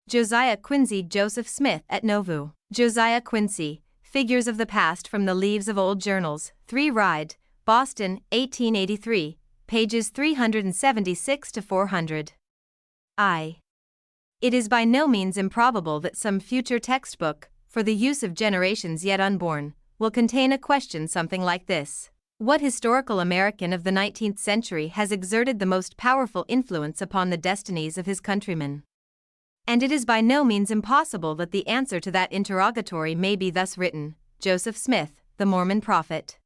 Josiah Quincy Joseph Smith at Nauvoo. Josiah Quincy, Figures of the Past from the Leaves of Old Journals, 3 Ride, Boston, 1883, pages 376 to 400. It is by no means improbable that some future textbook, for the use of generations yet unborn, will contain a question something like this. What historical American of the 19th century has exerted the most powerful influence upon the destinies of his countrymen? And it is by no means impossible that the answer to that interrogatory may be thus written: Joseph Smith, the Mormon prophet.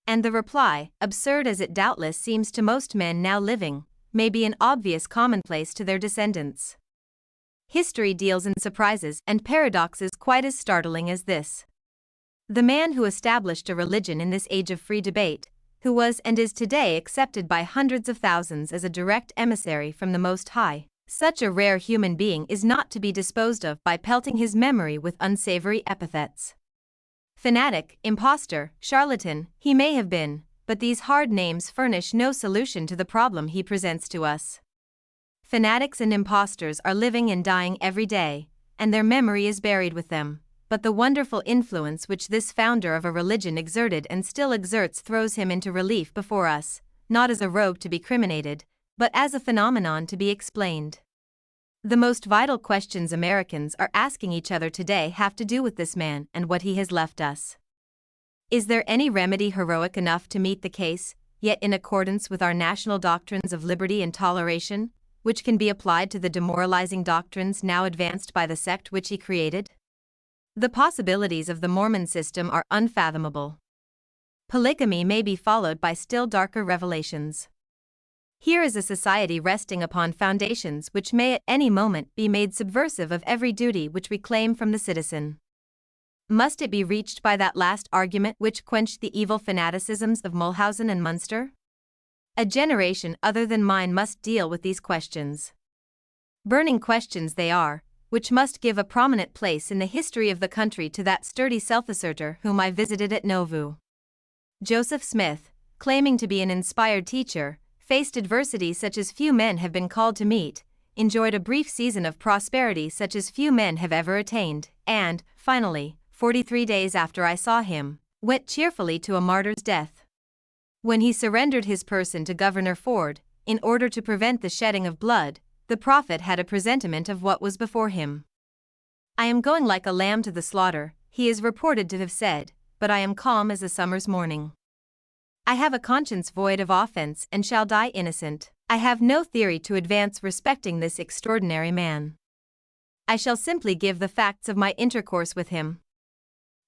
And the reply, absurd as it doubtless seems to most men now living, may be an obvious commonplace to their descendants. History deals in surprises and paradoxes quite as startling as this. The man who established a religion in this age of free debate, who was and is today accepted by hundreds of thousands as a direct emissary from the Most High, such a rare human being is not to be disposed of by pelting his memory with unsavory epithets. Fanatic, impostor, charlatan, he may have been, but these hard names furnish no solution to the problem he presents to us. Fanatics and impostors are living and dying every day, and their memory is buried with them. But the wonderful influence which this founder of a religion exerted and still exerts throws him into relief before us, not as a rogue to be criminated, but as a phenomenon to be explained. The most vital questions Americans are asking each other today have to do with this man and what he has left us. Is there any remedy heroic enough to meet the case, yet in accordance with our national doctrines of liberty and toleration, which can be applied to the demoralizing doctrines now advanced by the sect which he created? The possibilities of the Mormon system are unfathomable. Polygamy may be followed by still darker revelations. Here is a society resting upon foundations which may at any moment be made subversive of every duty which we claim from the citizen. Must it be reached by that last argument which quenched the evil fanaticisms of Mulhausen and Munster? A generation other than mine must deal with these questions. Burning questions they are, which must give a prominent place in the history of the country to that sturdy self-asserter whom I visited at Nauvoo. Joseph Smith, claiming to be an inspired teacher, faced adversity such as few men have been called to meet, enjoyed a brief season of prosperity such as few men have ever attained, and, finally, 43 days after I saw him, went cheerfully to a martyr's death. When he surrendered his person to Governor Ford, in order to prevent the shedding of blood, the prophet had a presentiment of what was before him. I am going like a lamb to the slaughter, he is reported to have said, but I am calm as a summer's morning. I have a conscience void of offense and shall die innocent. I have no theory to advance respecting this extraordinary man. I shall simply give the facts of my intercourse with him.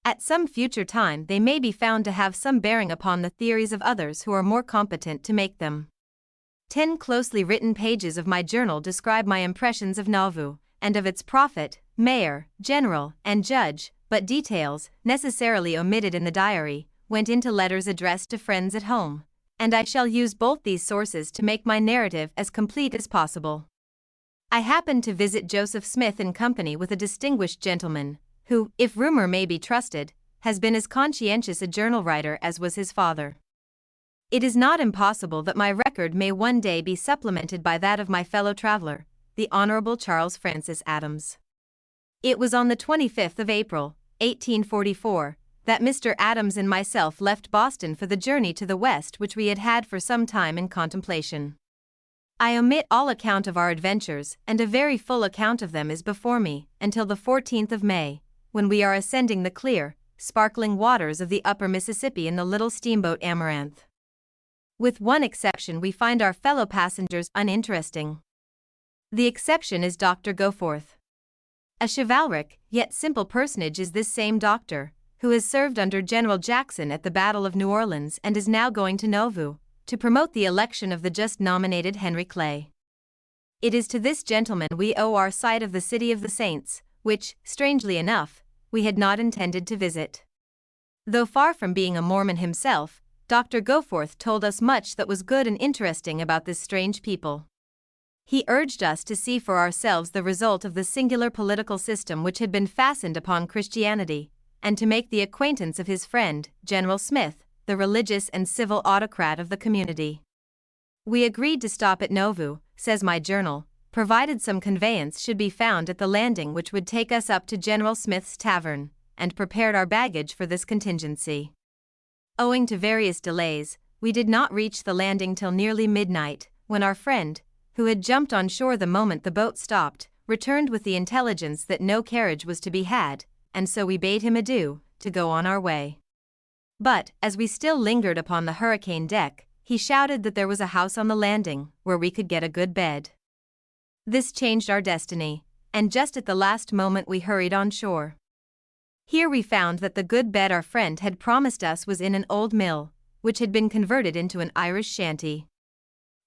At some future time they may be found to have some bearing upon the theories of others who are more competent to make them. 10 closely written pages of my journal describe my impressions of Nauvoo, and of its prophet, mayor, general, and judge, but details, necessarily omitted in the diary, went into letters addressed to friends at home, and I shall use both these sources to make my narrative as complete as possible. I happened to visit Joseph Smith in company with a distinguished gentleman, who, if rumor may be trusted, has been as conscientious a journal writer as was his father. It is not impossible that my record may one day be supplemented by that of my fellow traveler, the Honorable Charles Francis Adams. It was on the 25th of April, 1844, that Mr. Adams and myself left Boston for the journey to the West which we had had for some time in contemplation. I omit all account of our adventures, and a very full account of them is before me, until the 14th of May, when we are ascending the clear, sparkling waters of the upper Mississippi in the little steamboat Amaranth. With one exception we find our fellow passengers uninteresting. The exception is Dr. Goforth. A chivalric, yet simple personage is this same doctor, who has served under General Jackson at the Battle of New Orleans and is now going to Nauvoo, to promote the election of the just nominated Henry Clay. It is to this gentleman we owe our sight of the City of the Saints, which, strangely enough, we had not intended to visit. Though far from being a Mormon himself, Dr. Goforth told us much that was good and interesting about this strange people. He urged us to see for ourselves the result of the singular political system which had been fastened upon Christianity, and to make the acquaintance of his friend, General Smith, the religious and civil autocrat of the community. We agreed to stop at Nauvoo, says my journal, provided some conveyance should be found at the landing which would take us up to General Smith's tavern, and prepared our baggage for this contingency. Owing to various delays, we did not reach the landing till nearly midnight, when our friend, who had jumped on shore the moment the boat stopped, returned with the intelligence that no carriage was to be had, and so we bade him adieu, to go on our way. But, as we still lingered upon the hurricane deck, he shouted that there was a house on the landing, where we could get a good bed. This changed our destiny, and just at the last moment we hurried on shore. Here we found that the good bed our friend had promised us was in an old mill, which had been converted into an Irish shanty.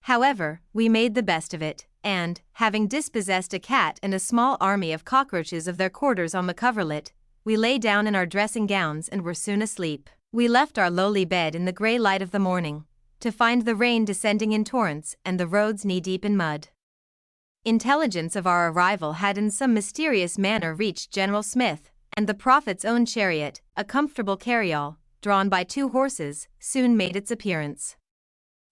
However, we made the best of it, and, having dispossessed a cat and a small army of cockroaches of their quarters on the coverlet, we lay down in our dressing gowns and were soon asleep. We left our lowly bed in the grey light of the morning, to find the rain descending in torrents and the roads knee-deep in mud. Intelligence of our arrival had in some mysterious manner reached General Smith, and the prophet's own chariot, a comfortable carryall, drawn by 2 horses, soon made its appearance.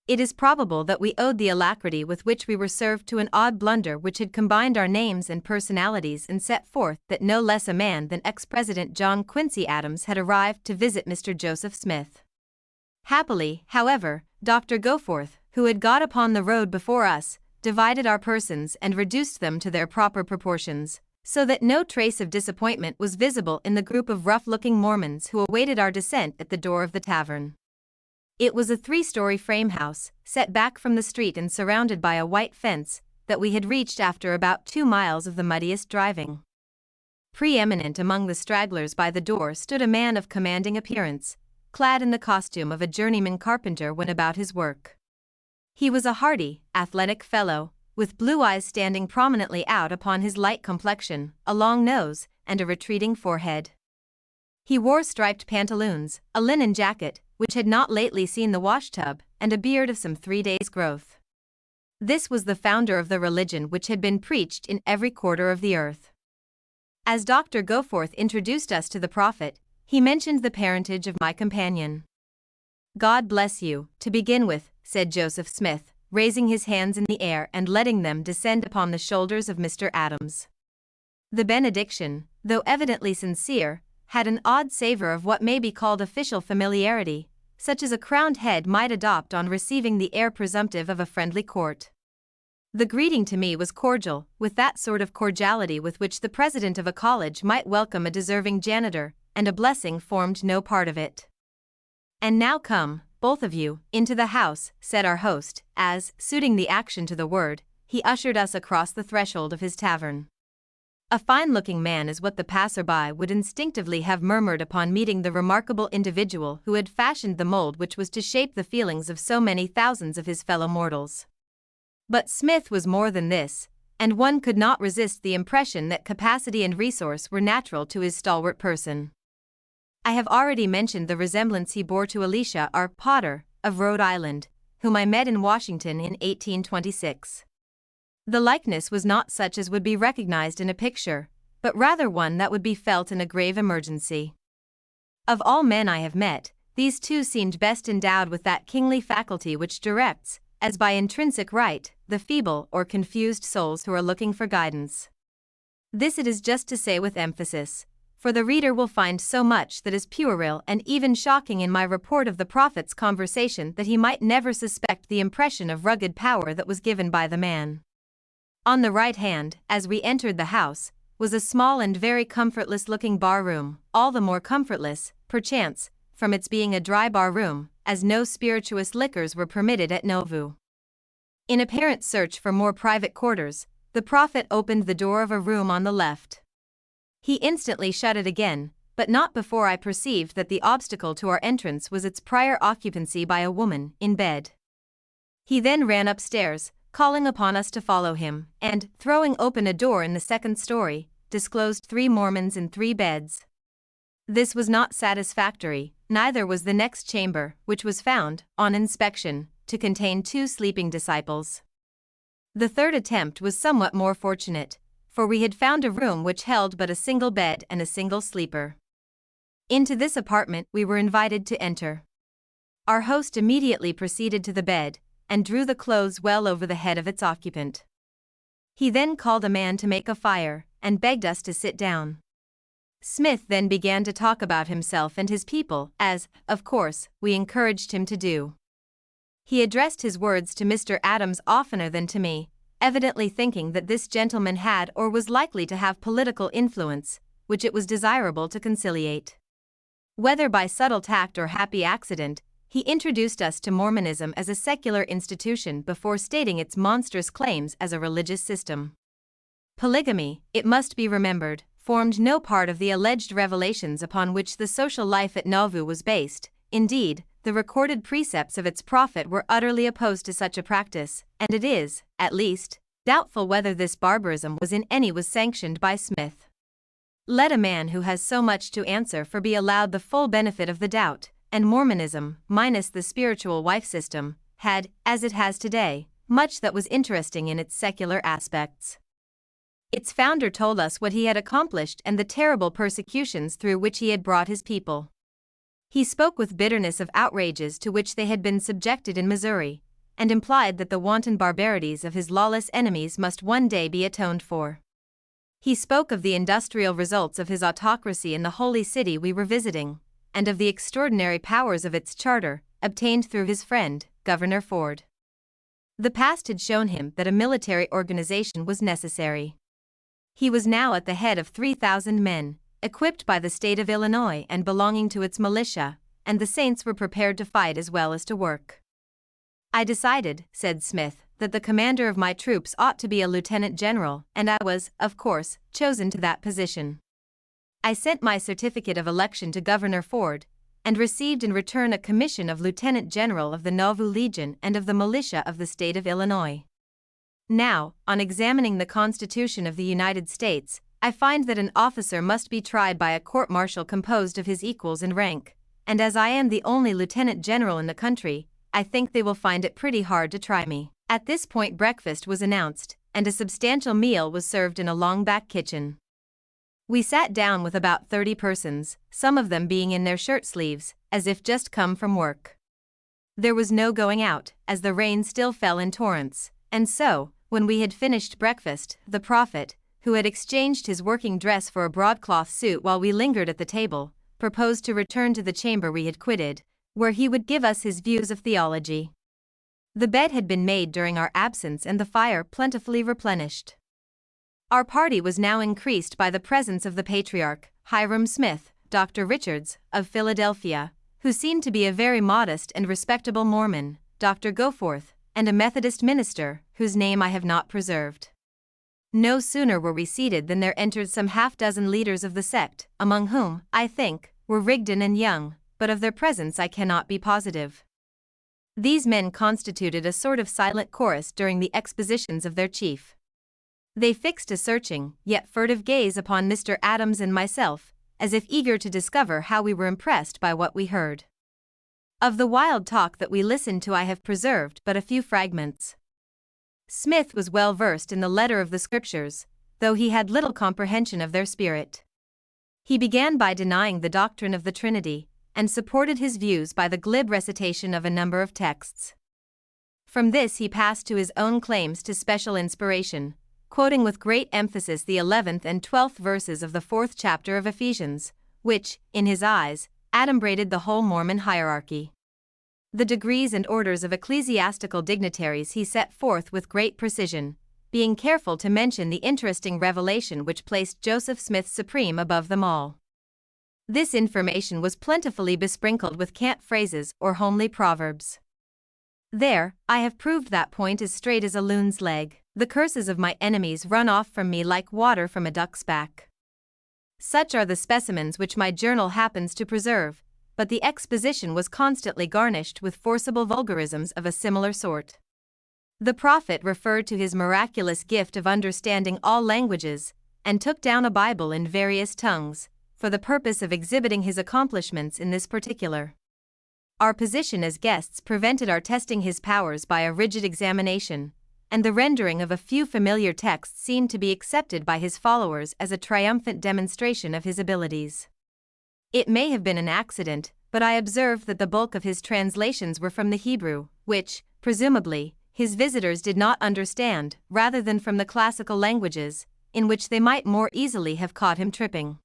It is probable that we owed the alacrity with which we were served to an odd blunder which had combined our names and personalities and set forth that no less a man than ex-President John Quincy Adams had arrived to visit Mr. Joseph Smith. Happily, however, Dr. Goforth, who had got upon the road before us, divided our persons and reduced them to their proper proportions, so that no trace of disappointment was visible in the group of rough-looking Mormons who awaited our descent at the door of the tavern. It was a 3-story frame house, set back from the street and surrounded by a white fence, that we had reached after about 2 miles of the muddiest driving. Preeminent among the stragglers by the door stood a man of commanding appearance, clad in the costume of a journeyman carpenter when about his work. He was a hardy, athletic fellow, with blue eyes standing prominently out upon his light complexion, a long nose, and a retreating forehead. He wore striped pantaloons, a linen jacket, which had not lately seen the washtub, and a beard of some 3 days' growth. This was the founder of the religion which had been preached in every quarter of the earth. As Dr. Goforth introduced us to the prophet, he mentioned the parentage of my companion. "God bless you, to begin with," said Joseph Smith, raising his hands in the air and letting them descend upon the shoulders of Mr. Adams. The benediction, though evidently sincere, had an odd savor of what may be called official familiarity, such as a crowned head might adopt on receiving the air presumptive of a friendly court. The greeting to me was cordial, with that sort of cordiality with which the president of a college might welcome a deserving janitor, and a blessing formed no part of it. "And now come, both of you, into the house," said our host, as, suiting the action to the word, he ushered us across the threshold of his tavern. A fine-looking man is what the passer-by would instinctively have murmured upon meeting the remarkable individual who had fashioned the mold which was to shape the feelings of so many thousands of his fellow mortals. But Smith was more than this, and one could not resist the impression that capacity and resource were natural to his stalwart person. I have already mentioned the resemblance he bore to Elisha R. Potter, of Rhode Island, whom I met in Washington in 1826. The likeness was not such as would be recognized in a picture, but rather one that would be felt in a grave emergency. Of all men I have met, these 2 seemed best endowed with that kingly faculty which directs, as by intrinsic right, the feeble or confused souls who are looking for guidance. This it is just to say with emphasis, for the reader will find so much that is puerile and even shocking in my report of the prophet's conversation that he might never suspect the impression of rugged power that was given by the man. On the right hand, as we entered the house, was a small and very comfortless-looking bar-room, all the more comfortless, perchance, from its being a dry bar-room, as no spirituous liquors were permitted at Nauvoo. In apparent search for more private quarters, the prophet opened the door of a room on the left. He instantly shut it again, but not before I perceived that the obstacle to our entrance was its prior occupancy by a woman, in bed. He then ran upstairs, calling upon us to follow him, and, throwing open a door in the 2nd story, disclosed 3 Mormons in 3 beds. This was not satisfactory, neither was the next chamber, which was found, on inspection, to contain 2 sleeping disciples. The 3rd attempt was somewhat more fortunate, for we had found a room which held but a single bed and a single sleeper. Into this apartment we were invited to enter. Our host immediately proceeded to the bed, and drew the clothes well over the head of its occupant. He then called a man to make a fire, and begged us to sit down. Smith then began to talk about himself and his people, as, of course, we encouraged him to do. He addressed his words to Mr. Adams oftener than to me, evidently thinking that this gentleman had or was likely to have political influence, which it was desirable to conciliate. Whether by subtle tact or happy accident, he introduced us to Mormonism as a secular institution before stating its monstrous claims as a religious system. Polygamy, it must be remembered, formed no part of the alleged revelations upon which the social life at Nauvoo was based. Indeed, the recorded precepts of its prophet were utterly opposed to such a practice, and it is, at least, doubtful whether this barbarism was in any way sanctioned by Smith. Let a man who has so much to answer for be allowed the full benefit of the doubt, and Mormonism, minus the spiritual wife system, had, as it has today, much that was interesting in its secular aspects. Its founder told us what he had accomplished and the terrible persecutions through which he had brought his people. He spoke with bitterness of outrages to which they had been subjected in Missouri, and implied that the wanton barbarities of his lawless enemies must one day be atoned for. He spoke of the industrial results of his autocracy in the holy city we were visiting, and of the extraordinary powers of its charter, obtained through his friend, Governor Ford. The past had shown him that a military organization was necessary. He was now at the head of 3,000 men, equipped by the state of Illinois and belonging to its militia, and the saints were prepared to fight as well as to work. I decided, said Smith, that the commander of my troops ought to be a lieutenant general, and I was, of course, chosen to that position. I sent my certificate of election to Governor Ford, and received in return a commission of lieutenant general of the Nauvoo Legion and of the militia of the state of Illinois. Now, on examining the Constitution of the United States, I find that an officer must be tried by a court-martial composed of his equals in rank, and as I am the only lieutenant general in the country, I think they will find it pretty hard to try me. At this point breakfast was announced, and a substantial meal was served in a long back kitchen. We sat down with about 30 persons, some of them being in their shirt sleeves, as if just come from work. There was no going out, as the rain still fell in torrents, and so, when we had finished breakfast, the prophet, who had exchanged his working dress for a broadcloth suit while we lingered at the table, proposed to return to the chamber we had quitted, where he would give us his views of theology. The bed had been made during our absence and the fire plentifully replenished. Our party was now increased by the presence of the patriarch, Hiram Smith, Dr. Richards, of Philadelphia, who seemed to be a very modest and respectable Mormon, Dr. Goforth, and a Methodist minister, whose name I have not preserved. No sooner were we seated than there entered some half-dozen leaders of the sect, among whom, I think, were Rigdon and Young, but of their presence I cannot be positive. These men constituted a sort of silent chorus during the expositions of their chief. They fixed a searching, yet furtive gaze upon Mr. Adams and myself, as if eager to discover how we were impressed by what we heard. Of the wild talk that we listened to I have preserved but a few fragments. Smith was well versed in the letter of the Scriptures, though he had little comprehension of their spirit. He began by denying the doctrine of the Trinity, and supported his views by the glib recitation of a number of texts. From this he passed to his own claims to special inspiration, quoting with great emphasis the 11th and 12th verses of the 4th chapter of Ephesians, which, in his eyes, adumbrated the whole Mormon hierarchy. The degrees and orders of ecclesiastical dignitaries he set forth with great precision, being careful to mention the interesting revelation which placed Joseph Smith supreme above them all. This information was plentifully besprinkled with cant phrases or homely proverbs. There, I have proved that point as straight as a loon's leg. The curses of my enemies run off from me like water from a duck's back. Such are the specimens which my journal happens to preserve, but the exposition was constantly garnished with forcible vulgarisms of a similar sort. The prophet referred to his miraculous gift of understanding all languages, and took down a Bible in various tongues, for the purpose of exhibiting his accomplishments in this particular. Our position as guests prevented our testing his powers by a rigid examination, and the rendering of a few familiar texts seemed to be accepted by his followers as a triumphant demonstration of his abilities. It may have been an accident, but I observed that the bulk of his translations were from the Hebrew, which, presumably, his visitors did not understand, rather than from the classical languages, in which they might more easily have caught him tripping.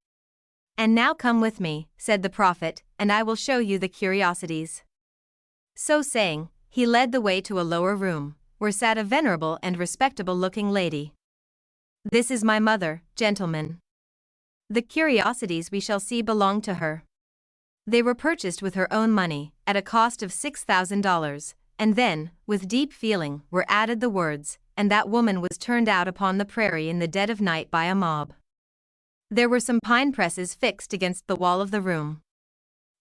"And now come with me," said the prophet, "and I will show you the curiosities." So saying, he led the way to a lower room, where sat a venerable and respectable-looking lady. "This is my mother, gentlemen. The curiosities we shall see belong to her. They were purchased with her own money, at a cost of $6,000, and then, with deep feeling, were added the words, 'And that woman was turned out upon the prairie in the dead of night by a mob.'" There were some pine presses fixed against the wall of the room.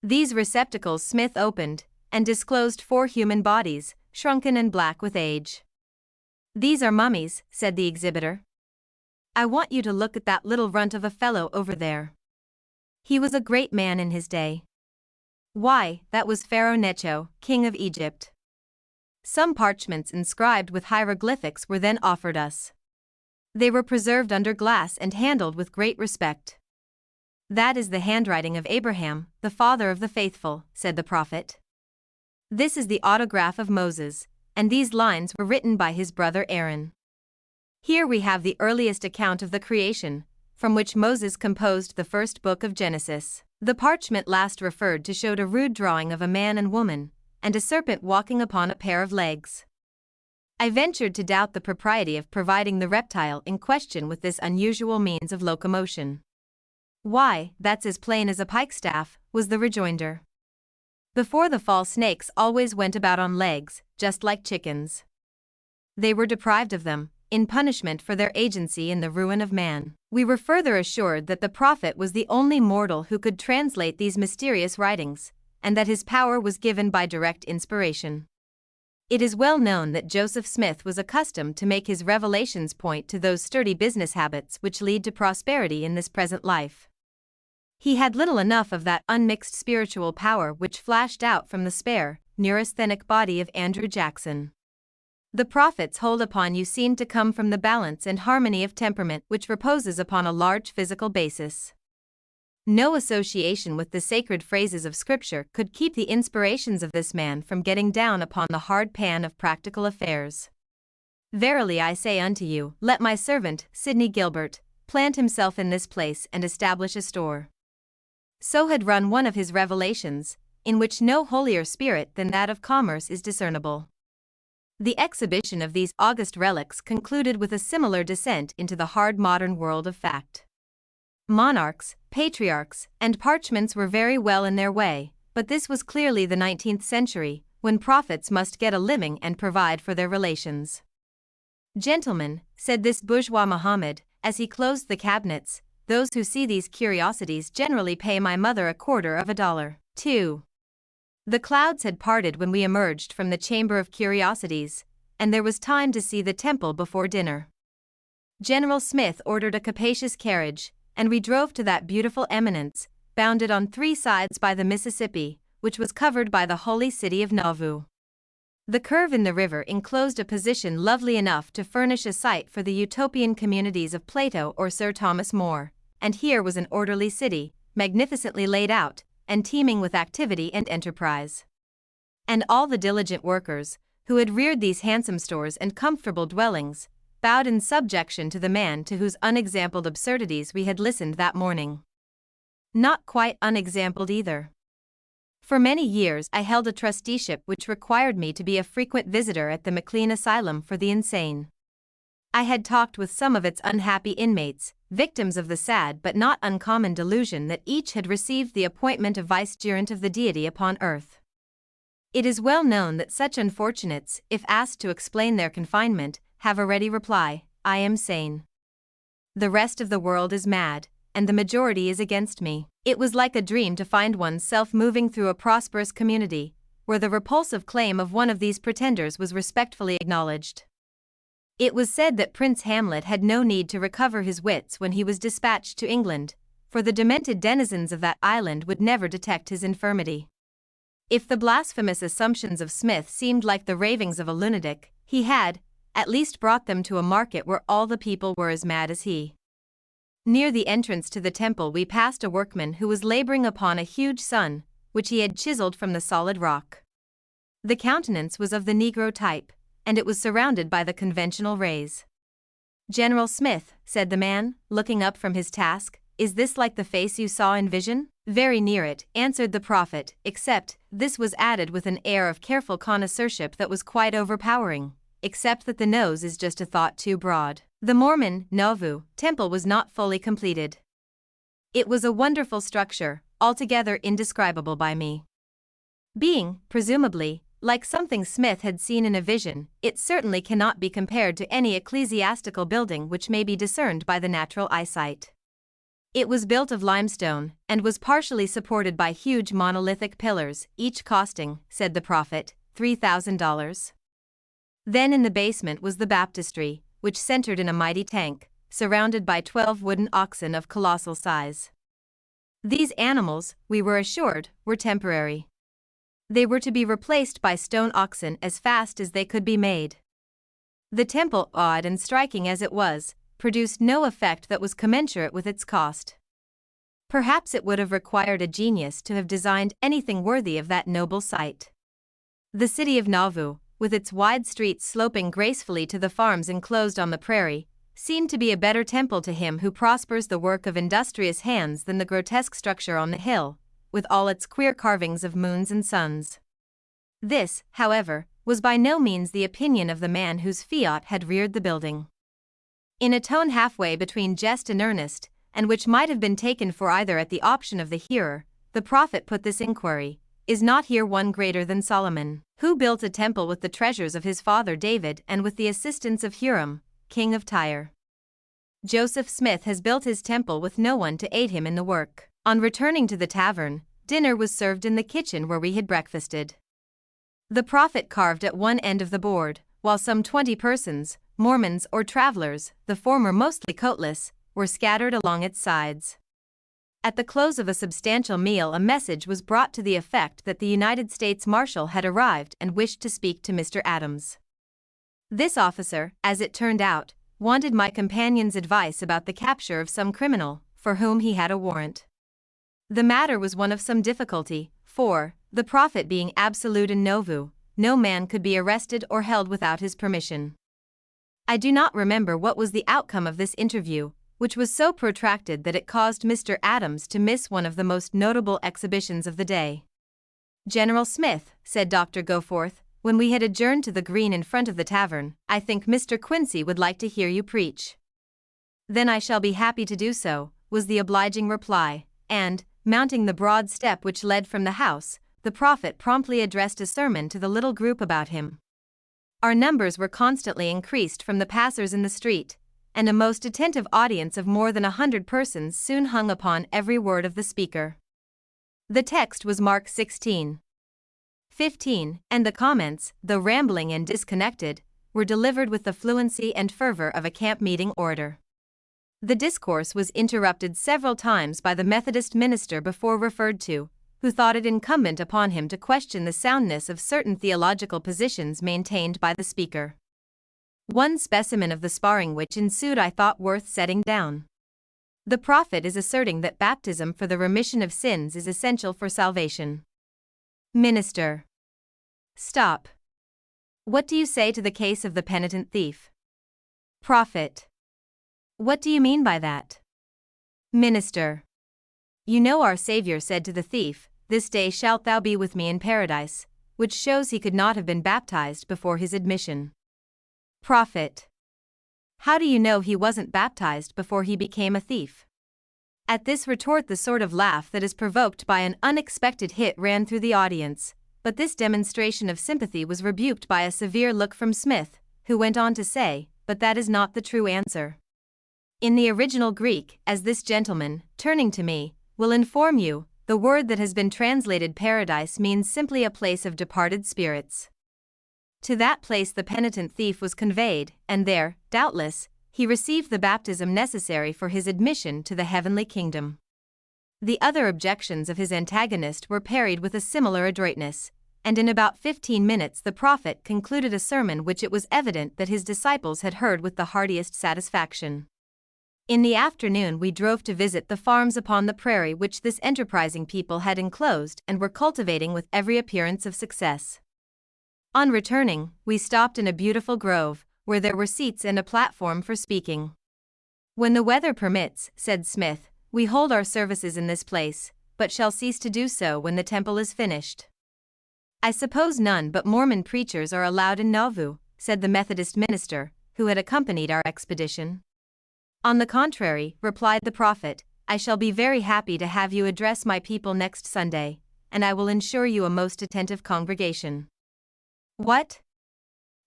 These receptacles Smith opened, and disclosed 4 human bodies, shrunken and black with age. "These are mummies," said the exhibitor. "I want you to look at that little runt of a fellow over there. He was a great man in his day. Why, that was Pharaoh Necho, king of Egypt." Some parchments inscribed with hieroglyphics were then offered us. They were preserved under glass and handled with great respect. "That is the handwriting of Abraham, the father of the faithful," said the prophet. "This is the autograph of Moses, and these lines were written by his brother Aaron. Here we have the earliest account of the creation, from which Moses composed the first book of Genesis." The parchment last referred to showed a rude drawing of a man and woman, and a serpent walking upon a pair of legs. I ventured to doubt the propriety of providing the reptile in question with this unusual means of locomotion. "Why, that's as plain as a pikestaff," was the rejoinder. Before the fall, snakes always went about on legs, just like chickens. They were deprived of them, in punishment for their agency in the ruin of man. We were further assured that the prophet was the only mortal who could translate these mysterious writings, and that his power was given by direct inspiration. It is well known that Joseph Smith was accustomed to make his revelations point to those sturdy business habits which lead to prosperity in this present life. He had little enough of that unmixed spiritual power which flashed out from the spare, neurasthenic body of Andrew Jackson. The prophet's hold upon you seemed to come from the balance and harmony of temperament which reposes upon a large physical basis. No association with the sacred phrases of Scripture could keep the inspirations of this man from getting down upon the hard pan of practical affairs. "Verily I say unto you, let my servant, Sidney Gilbert, plant himself in this place and establish a store." So had run one of his revelations, in which no holier spirit than that of commerce is discernible. The exhibition of these august relics concluded with a similar descent into the hard modern world of fact. Monarchs, patriarchs, and parchments were very well in their way, but this was clearly the 19th century, when prophets must get a living and provide for their relations. "Gentlemen," said this bourgeois Mohammed, as he closed the cabinets, "those who see these curiosities generally pay my mother $0.25. 2. The clouds had parted when we emerged from the Chamber of Curiosities, and there was time to see the temple before dinner. General Smith ordered a capacious carriage, and we drove to that beautiful eminence, bounded on 3 sides by the Mississippi, which was covered by the holy city of Nauvoo. The curve in the river enclosed a position lovely enough to furnish a site for the utopian communities of Plato or Sir Thomas More, and here was an orderly city, magnificently laid out, and teeming with activity and enterprise. And all the diligent workers, who had reared these handsome stores and comfortable dwellings, bowed in subjection to the man to whose unexampled absurdities we had listened that morning. Not quite unexampled either. For many years I held a trusteeship which required me to be a frequent visitor at the McLean Asylum for the Insane. I had talked with some of its unhappy inmates, victims of the sad but not uncommon delusion that each had received the appointment of vicegerent of the deity upon earth. It is well known that such unfortunates, if asked to explain their confinement, have a ready reply: "I am sane. The rest of the world is mad, and the majority is against me." It was like a dream to find oneself moving through a prosperous community, where the repulsive claim of one of these pretenders was respectfully acknowledged. It was said that Prince Hamlet had no need to recover his wits when he was dispatched to England, for the demented denizens of that island would never detect his infirmity. If the blasphemous assumptions of Smith seemed like the ravings of a lunatic, he had, at least, brought them to a market where all the people were as mad as he. Near the entrance to the temple we passed a workman who was laboring upon a huge sun, which he had chiseled from the solid rock. The countenance was of the Negro type, and it was surrounded by the conventional rays. "General Smith," said the man, looking up from his task, "is this like the face you saw in vision?" "Very near it," answered the prophet, "except," this was added with an air of careful connoisseurship that was quite overpowering, "except that the nose is just a thought too broad." The Mormon Nauvoo temple was not fully completed. It was a wonderful structure, altogether indescribable by me. Being, presumably, like something Smith had seen in a vision, it certainly cannot be compared to any ecclesiastical building which may be discerned by the natural eyesight. It was built of limestone, and was partially supported by huge monolithic pillars, each costing, said the prophet, $3,000. Then in the basement was the baptistry, which centered in a mighty tank, surrounded by 12 wooden oxen of colossal size. These animals, we were assured, were temporary. They were to be replaced by stone oxen as fast as they could be made. The temple, odd and striking as it was, produced no effect that was commensurate with its cost. Perhaps it would have required a genius to have designed anything worthy of that noble sight. The city of Nauvoo, with its wide streets sloping gracefully to the farms enclosed on the prairie, seemed to be a better temple to him who prospers the work of industrious hands than the grotesque structure on the hill, with all its queer carvings of moons and suns. This, however, was by no means the opinion of the man whose fiat had reared the building. In a tone halfway between jest and earnest, and which might have been taken for either at the option of the hearer, the prophet put this inquiry: "Is not here one greater than Solomon, who built a temple with the treasures of his father David and with the assistance of Huram, king of Tyre? Joseph Smith has built his temple with no one to aid him in the work." On returning to the tavern, dinner was served in the kitchen where we had breakfasted. The prophet carved at one end of the board, while some 20 persons, Mormons or travelers, the former mostly coatless, were scattered along its sides. At the close of a substantial meal, a message was brought to the effect that the United States Marshal had arrived and wished to speak to Mr. Adams. This officer, as it turned out, wanted my companion's advice about the capture of some criminal, for whom he had a warrant. The matter was one of some difficulty, for, the prophet being absolute in Nauvoo, no man could be arrested or held without his permission. I do not remember what was the outcome of this interview, which was so protracted that it caused Mr. Adams to miss one of the most notable exhibitions of the day. "General Smith," said Dr. Goforth, when we had adjourned to the green in front of the tavern, "I think Mr. Quincy would like to hear you preach." "Then I shall be happy to do so," was the obliging reply, and, mounting the broad step which led from the house, the prophet promptly addressed a sermon to the little group about him. Our numbers were constantly increased from the passers in the street, and a most attentive audience of more than 100 persons soon hung upon every word of the speaker. The text was Mark 16:15, and the comments, though rambling and disconnected, were delivered with the fluency and fervor of a camp meeting orator. The discourse was interrupted several times by the Methodist minister before referred to, who thought it incumbent upon him to question the soundness of certain theological positions maintained by the speaker. One specimen of the sparring which ensued I thought worth setting down. The prophet is asserting that baptism for the remission of sins is essential for salvation. Minister: "Stop. What do you say to the case of the penitent thief?" Prophet: "What do you mean by that?" Minister: "You know our Savior said to the thief, 'This day shalt thou be with me in paradise,' which shows he could not have been baptized before his admission." Prophet: "How do you know he wasn't baptized before he became a thief?" At this retort the sort of laugh that is provoked by an unexpected hit ran through the audience, but this demonstration of sympathy was rebuked by a severe look from Smith, who went on to say, "But that is not the true answer. In the original Greek, as this gentleman, turning to me, will inform you, the word that has been translated paradise means simply a place of departed spirits. To that place the penitent thief was conveyed, and there, doubtless, he received the baptism necessary for his admission to the heavenly kingdom." The other objections of his antagonist were parried with a similar adroitness, and in about 15 minutes the prophet concluded a sermon which it was evident that his disciples had heard with the heartiest satisfaction. In the afternoon we drove to visit the farms upon the prairie which this enterprising people had enclosed and were cultivating with every appearance of success. On returning, we stopped in a beautiful grove, where there were seats and a platform for speaking. "When the weather permits," said Smith, "we hold our services in this place, but shall cease to do so when the temple is finished." "I suppose none but Mormon preachers are allowed in Nauvoo," said the Methodist minister, who had accompanied our expedition. "On the contrary," replied the prophet, "I shall be very happy to have you address my people next Sunday, and I will ensure you a most attentive congregation." "What?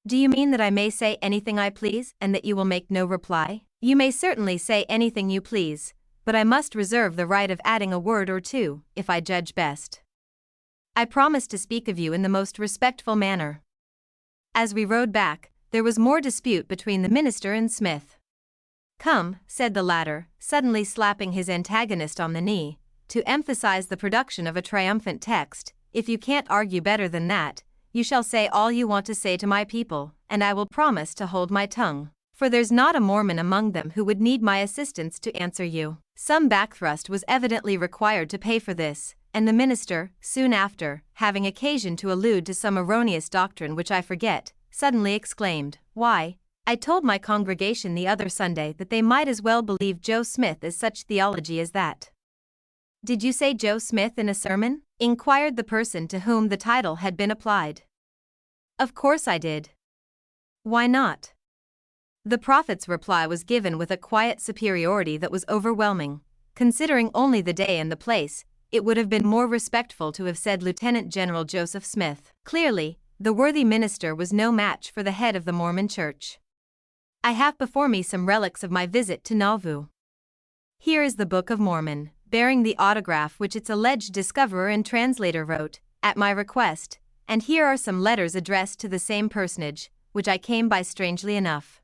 Do you mean that I may say anything I please and that you will make no reply?" "You may certainly say anything you please, but I must reserve the right of adding a word or two, if I judge best. I promise to speak of you in the most respectful manner." As we rode back, there was more dispute between the minister and Smith. "Come," said the latter, suddenly slapping his antagonist on the knee, to emphasize the production of a triumphant text, "if you can't argue better than that, you shall say all you want to say to my people, and I will promise to hold my tongue. For there's not a Mormon among them who would need my assistance to answer you." Some backthrust was evidently required to pay for this, and the minister, soon after, having occasion to allude to some erroneous doctrine which I forget, suddenly exclaimed, "Why, I told my congregation the other Sunday that they might as well believe Joe Smith as such theology as that." "Did you say Joe Smith in a sermon?" inquired the person to whom the title had been applied. "Of course I did. Why not?" The prophet's reply was given with a quiet superiority that was overwhelming. Considering only the day and the place, it would have been more respectful to have said Lieutenant General Joseph Smith. Clearly, the worthy minister was no match for the head of the Mormon Church. I have before me some relics of my visit to Nauvoo. Here is the Book of Mormon, bearing the autograph which its alleged discoverer and translator wrote, at my request, and here are some letters addressed to the same personage, which I came by strangely enough.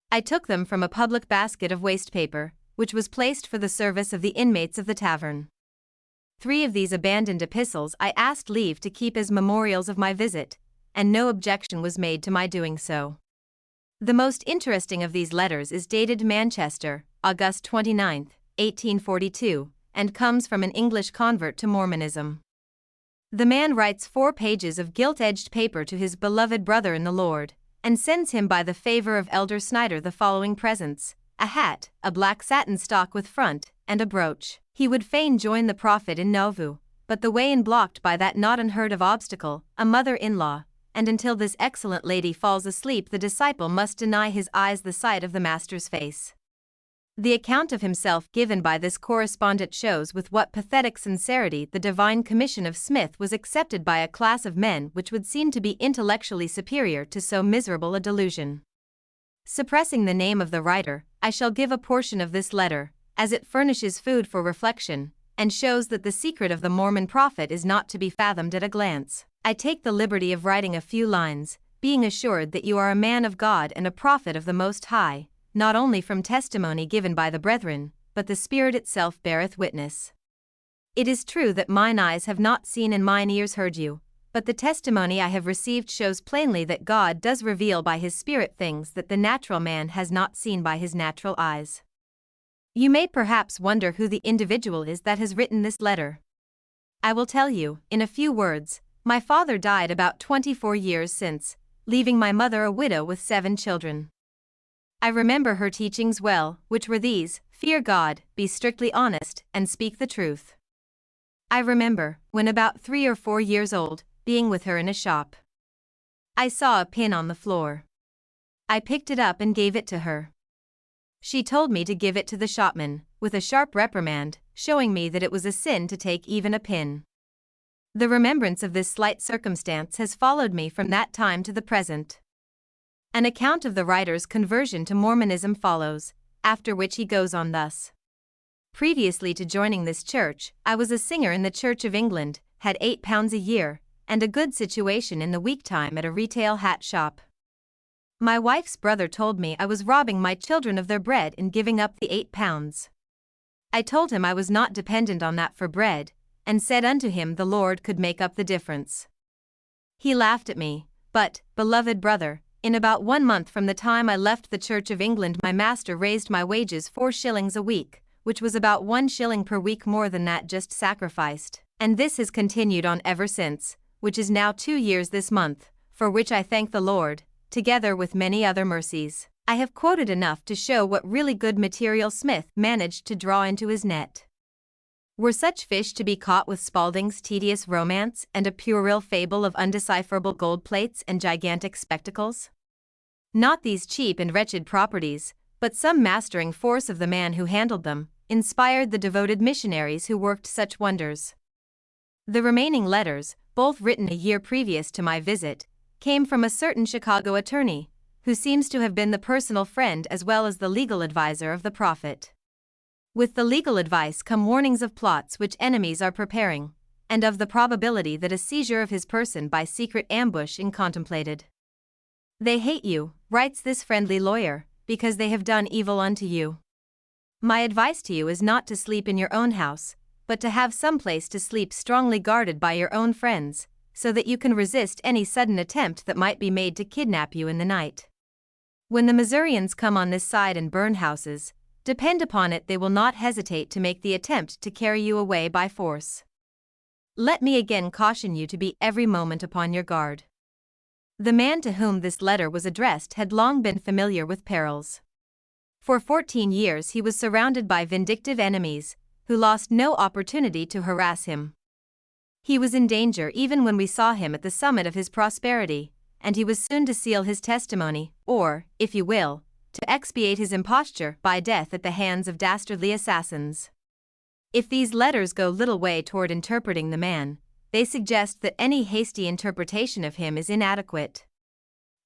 I took them from a public basket of waste paper, which was placed for the service of the inmates of the tavern. 3 of these abandoned epistles I asked leave to keep as memorials of my visit, and no objection was made to my doing so. The most interesting of these letters is dated Manchester, August 29, 1842, and comes from an English convert to Mormonism. The man writes 4 pages of gilt-edged paper to his beloved brother in the Lord, and sends him by the favor of Elder Snyder the following presents: a hat, a black satin stock with front, and a brooch. He would fain join the prophet in Nauvoo, but the way is blocked by that not unheard of obstacle, a mother-in-law, and until this excellent lady falls asleep the disciple must deny his eyes the sight of the Master's face. The account of himself given by this correspondent shows with what pathetic sincerity the divine commission of Smith was accepted by a class of men which would seem to be intellectually superior to so miserable a delusion. Suppressing the name of the writer, I shall give a portion of this letter, as it furnishes food for reflection, and shows that the secret of the Mormon prophet is not to be fathomed at a glance. I take the liberty of writing a few lines, being assured that you are a man of God and a prophet of the Most High, not only from testimony given by the brethren, but the Spirit itself beareth witness. It is true that mine eyes have not seen and mine ears heard you, but the testimony I have received shows plainly that God does reveal by His Spirit things that the natural man has not seen by his natural eyes. You may perhaps wonder who the individual is that has written this letter. I will tell you, in a few words. My father died about 24 years since, leaving my mother a widow with 7 children. I remember her teachings well, which were these: fear God, be strictly honest, and speak the truth. I remember, when about 3 or 4 years old, being with her in a shop. I saw a pin on the floor. I picked it up and gave it to her. She told me to give it to the shopman, with a sharp reprimand, showing me that it was a sin to take even a pin. The remembrance of this slight circumstance has followed me from that time to the present. An account of the writer's conversion to Mormonism follows, after which he goes on thus. Previously to joining this church, I was a singer in the Church of England, had £8 a year, and a good situation in the week time at a retail hat shop. My wife's brother told me I was robbing my children of their bread in giving up the £8. I told him I was not dependent on that for bread, and said unto him the Lord could make up the difference. He laughed at me, but, beloved brother, in about 1 month from the time I left the Church of England my master raised my wages 4 shillings a week, which was about 1 shilling per week more than that just sacrificed, and this has continued on ever since, which is now 2 years this month, for which I thank the Lord, together with many other mercies. I have quoted enough to show what really good material Smith managed to draw into his net. Were such fish to be caught with Spalding's tedious romance and a puerile fable of undecipherable gold plates and gigantic spectacles? Not these cheap and wretched properties, but some mastering force of the man who handled them, inspired the devoted missionaries who worked such wonders. The remaining letters, both written a year previous to my visit, came from a certain Chicago attorney, who seems to have been the personal friend as well as the legal advisor of the prophet. With the legal advice come warnings of plots which enemies are preparing, and of the probability that a seizure of his person by secret ambush is contemplated. They hate you, writes this friendly lawyer, because they have done evil unto you. My advice to you is not to sleep in your own house, but to have some place to sleep strongly guarded by your own friends, so that you can resist any sudden attempt that might be made to kidnap you in the night. When the Missourians come on this side and burn houses, depend upon it they will not hesitate to make the attempt to carry you away by force. Let me again caution you to be every moment upon your guard. The man to whom this letter was addressed had long been familiar with perils. For 14 years he was surrounded by vindictive enemies, who lost no opportunity to harass him. He was in danger even when we saw him at the summit of his prosperity, and he was soon to seal his testimony, or, if you will, to expiate his imposture by death at the hands of dastardly assassins. If these letters go little way toward interpreting the man, they suggest that any hasty interpretation of him is inadequate.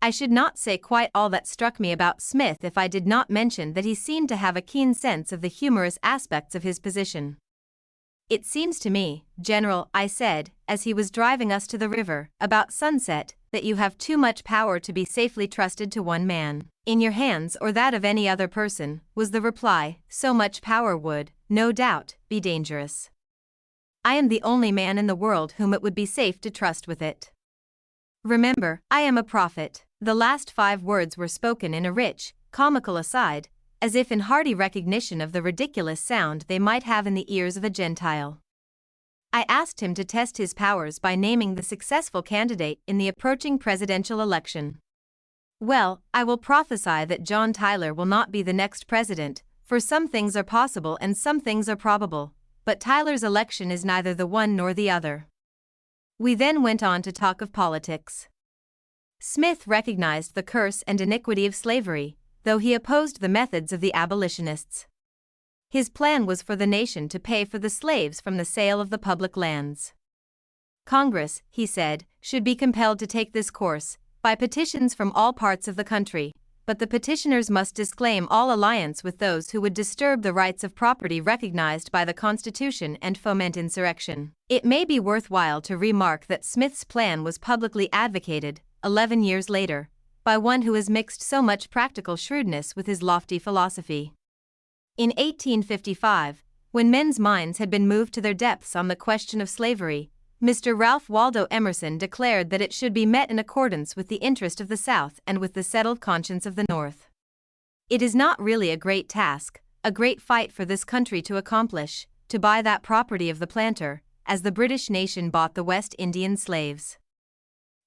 I should not say quite all that struck me about Smith if I did not mention that he seemed to have a keen sense of the humorous aspects of his position. It seems to me, General, I said, as he was driving us to the river, about sunset, that you have too much power to be safely trusted to one man. In your hands or that of any other person, was the reply. So much power would, no doubt, be dangerous. I am the only man in the world whom it would be safe to trust with it. Remember, I am a prophet. The last 5 words were spoken in a rich, comical aside, as if in hearty recognition of the ridiculous sound they might have in the ears of a Gentile. I asked him to test his powers by naming the successful candidate in the approaching presidential election. Well, I will prophesy that John Tyler will not be the next president, for some things are possible and some things are probable, but Tyler's election is neither the one nor the other. We then went on to talk of politics. Smith recognized the curse and iniquity of slavery, though he opposed the methods of the abolitionists. His plan was for the nation to pay for the slaves from the sale of the public lands. Congress, he said, should be compelled to take this course, by petitions from all parts of the country, but the petitioners must disclaim all alliance with those who would disturb the rights of property recognized by the Constitution and foment insurrection. It may be worthwhile to remark that Smith's plan was publicly advocated, 11 years later, by one who has mixed so much practical shrewdness with his lofty philosophy. In 1855, when men's minds had been moved to their depths on the question of slavery, Mr. Ralph Waldo Emerson declared that it should be met in accordance with the interest of the South and with the settled conscience of the North. It is not really a great task, a great fight for this country to accomplish, to buy that property of the planter, as the British nation bought the West Indian slaves.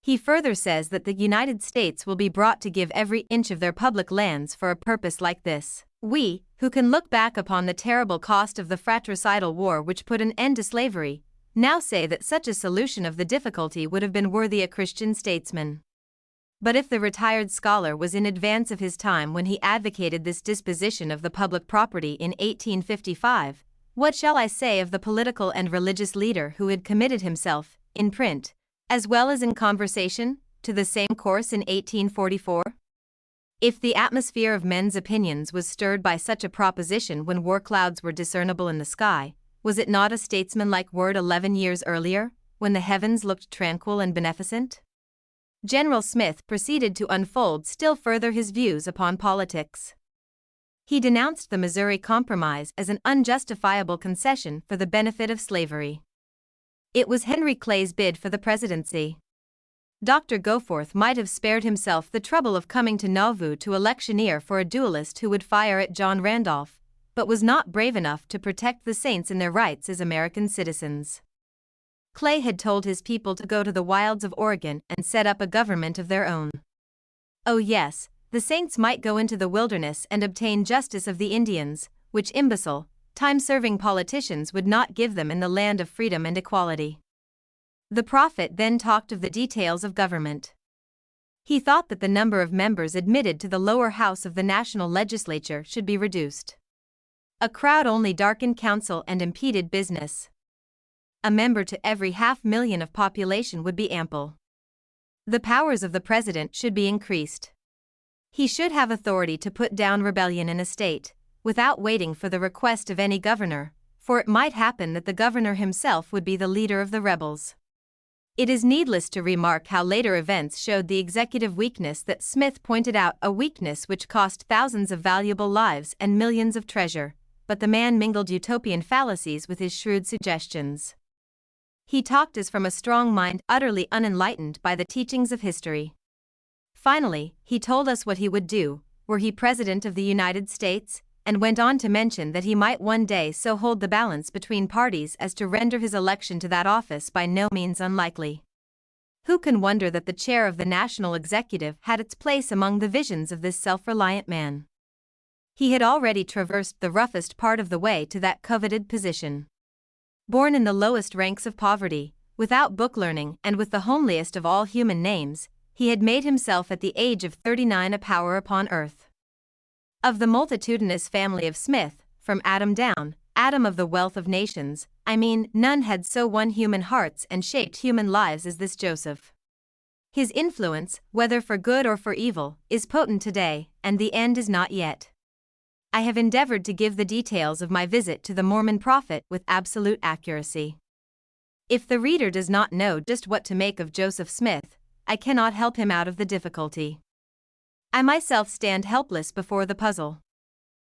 He further says that the United States will be brought to give every inch of their public lands for a purpose like this. We, who can look back upon the terrible cost of the fratricidal war which put an end to slavery, now say that such a solution of the difficulty would have been worthy a Christian statesman. But if the retired scholar was in advance of his time when he advocated this disposition of the public property in 1855, what shall I say of the political and religious leader who had committed himself, in print, as well as in conversation, to the same course in 1844? If the atmosphere of men's opinions was stirred by such a proposition when war clouds were discernible in the sky, was it not a statesmanlike word 11 years earlier, when the heavens looked tranquil and beneficent? General Smith proceeded to unfold still further his views upon politics. He denounced the Missouri Compromise as an unjustifiable concession for the benefit of slavery. It was Henry Clay's bid for the presidency. Dr. Goforth might have spared himself the trouble of coming to Nauvoo to electioneer for a duelist who would fire at John Randolph, but was not brave enough to protect the saints in their rights as American citizens. Clay had told his people to go to the wilds of Oregon and set up a government of their own. Oh yes, the saints might go into the wilderness and obtain justice of the Indians, which imbecile, time-serving politicians would not give them in the land of freedom and equality. The prophet then talked of the details of government. He thought that the number of members admitted to the lower house of the national legislature should be reduced. A crowd only darkened counsel and impeded business. A member to every 500,000 of population would be ample. The powers of the president should be increased. He should have authority to put down rebellion in a state, without waiting for the request of any governor, for it might happen that the governor himself would be the leader of the rebels. It is needless to remark how later events showed the executive weakness that Smith pointed out, a weakness which cost thousands of valuable lives and millions of treasure, but the man mingled utopian fallacies with his shrewd suggestions. He talked as from a strong mind, utterly unenlightened by the teachings of history. Finally, he told us what he would do, were he President of the United States, and went on to mention that he might one day so hold the balance between parties as to render his election to that office by no means unlikely. Who can wonder that the chair of the national executive had its place among the visions of this self-reliant man? He had already traversed the roughest part of the way to that coveted position. Born in the lowest ranks of poverty, without book learning and with the homeliest of all human names, he had made himself at the age of 39 a power upon earth. Of the multitudinous family of Smith, from Adam down, Adam of the wealth of nations, I mean, none had so won human hearts and shaped human lives as this Joseph. His influence, whether for good or for evil, is potent today, and the end is not yet. I have endeavored to give the details of my visit to the Mormon prophet with absolute accuracy. If the reader does not know just what to make of Joseph Smith, I cannot help him out of the difficulty. I myself stand helpless before the puzzle.